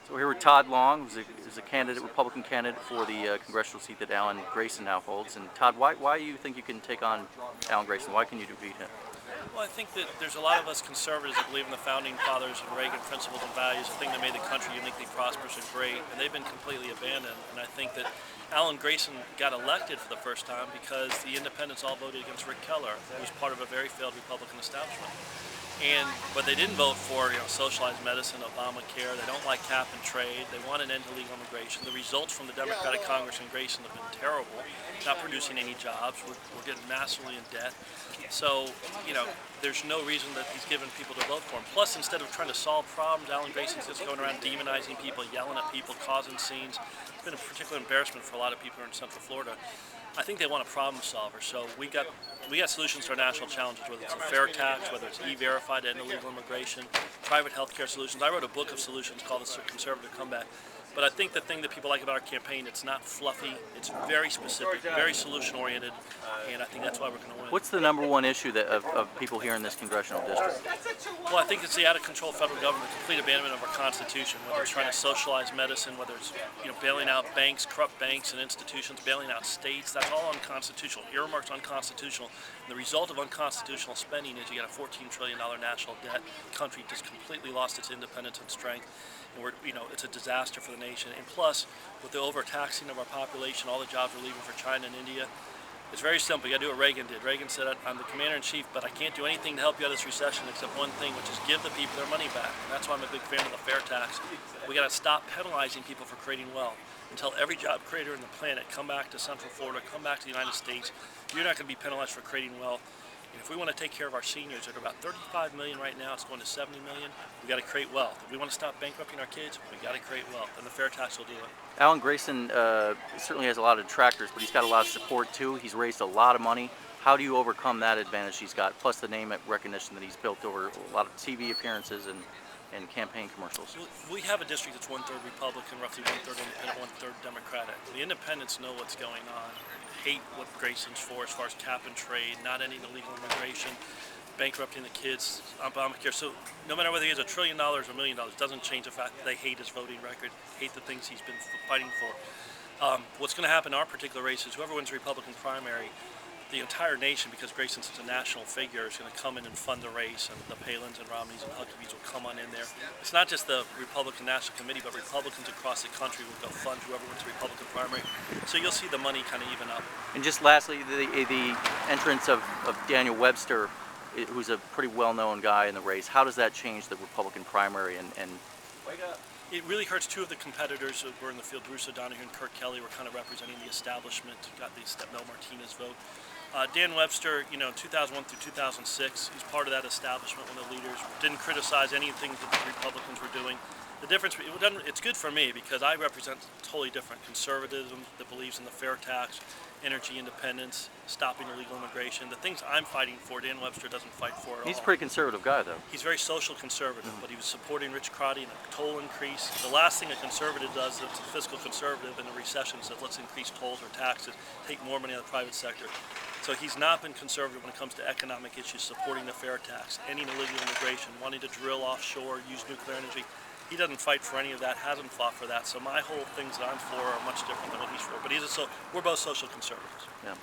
So we're here with Todd Long, who's a candidate, Republican candidate for the congressional seat that Alan Grayson now holds. And Todd, why do you think you can take on Alan Grayson? Why can you defeat him? Well, I think that there's a lot of us conservatives that believe in the founding fathers and Reagan principles and values, the thing that made the country uniquely prosperous and great, and they've been completely abandoned. And I think that Alan Grayson got elected for the first time because the independents all voted against Rick Keller, who was part of a very failed Republican establishment. But they didn't vote for, socialized medicine, Obamacare. They don't like cap and trade. They want an end to legal immigration. The results from the Democratic Congress and Grayson have been terrible, not producing any jobs. We're getting massively in debt. So, there's no reason that he's given people to vote for him. Plus, instead of trying to solve problems, Alan Grayson's just going around demonizing people, yelling at people, causing scenes. It's been a particular embarrassment for a lot of people in Central Florida. I think they want a problem solver. So we got solutions to our national challenges, whether it's a fair tax, whether it's e-verified and illegal immigration, private health care solutions. I wrote a book of solutions called The Conservative Comeback. But I think the thing that people like about our campaign, it's not fluffy, it's very specific, very solution-oriented, and I think that's why we're going to win. What's the number one issue of people here in this congressional district? Well, I think it's the out-of-control federal government, complete abandonment of our Constitution, whether it's trying to socialize medicine, whether it's bailing out banks, corrupt banks and institutions, bailing out states. That's all unconstitutional. Earmarks unconstitutional. And the result of unconstitutional spending is you got a $14 trillion national debt. The country just completely lost its independence and strength. And it's a disaster for the nation. And plus, with the overtaxing of our population, all the jobs are leaving for China and India. It's very simple. You got to do what Reagan did. Reagan said, "I'm the commander-in-chief, but I can't do anything to help you out of this recession except one thing, which is give the people their money back." And that's why I'm a big fan of the fair tax. We got to stop penalizing people for creating wealth. Until every job creator in the planet come back to Central Florida, come back to the United States, you're not going to be penalized for creating wealth. And if we want to take care of our seniors, that are about 35 million right now, it's going to 70 million, we got to create wealth. If we want to stop bankrupting our kids, we got to create wealth, and the fair tax will do it. Alan Grayson certainly has a lot of detractors, but he's got a lot of support too. He's raised a lot of money. How do you overcome that advantage he's got, plus the name recognition that he's built over a lot of TV appearances and campaign commercials? We have a district that's 1/3 Republican, roughly 1/3 independent, 1/3 Democratic. The independents know what's going on, hate what Grayson's for as far as cap and trade, not ending illegal immigration, bankrupting the kids, Obamacare. So no matter whether he has $1 trillion or $1 million, doesn't change the fact that they hate his voting record, hate the things he's been fighting for. What's going to happen in our particular race is whoever wins the Republican primary, the entire nation, because Grayson's such a national figure, is going to come in and fund the race, and the Palins and Romneys and Huckabees will come on in there. It's not just the Republican National Committee, but Republicans across the country will go fund whoever wins the Republican primary. So you'll see the money kind of even up. And just lastly, the entrance of Daniel Webster, who's a pretty well-known guy in the race, how does that change the Republican primary? And it really hurts two of the competitors who were in the field. Bruce O'Donoghue and Kirk Kelly were kind of representing the establishment, got the Stepnell Martinez vote. Dan Webster, 2001 through 2006, he's part of that establishment, one of the leaders, didn't criticize anything that the Republicans were doing. The difference, it's good for me because I represent totally different conservatism that believes in the fair tax, energy independence, stopping illegal immigration. The things I'm fighting for, Dan Webster doesn't fight for at all. He's a pretty conservative guy, though. He's very social conservative, but he was supporting Rich Crotty and a toll increase. The last thing a conservative does, that's a fiscal conservative in a recession, says let's increase tolls or taxes, take more money out of the private sector. So he's not been conservative when it comes to economic issues, supporting the fair tax, ending illegal immigration, wanting to drill offshore, use nuclear energy. He doesn't fight for any of that, hasn't fought for that. So my whole things that I'm for are much different than what he's for. But we're both social conservatives. Yeah.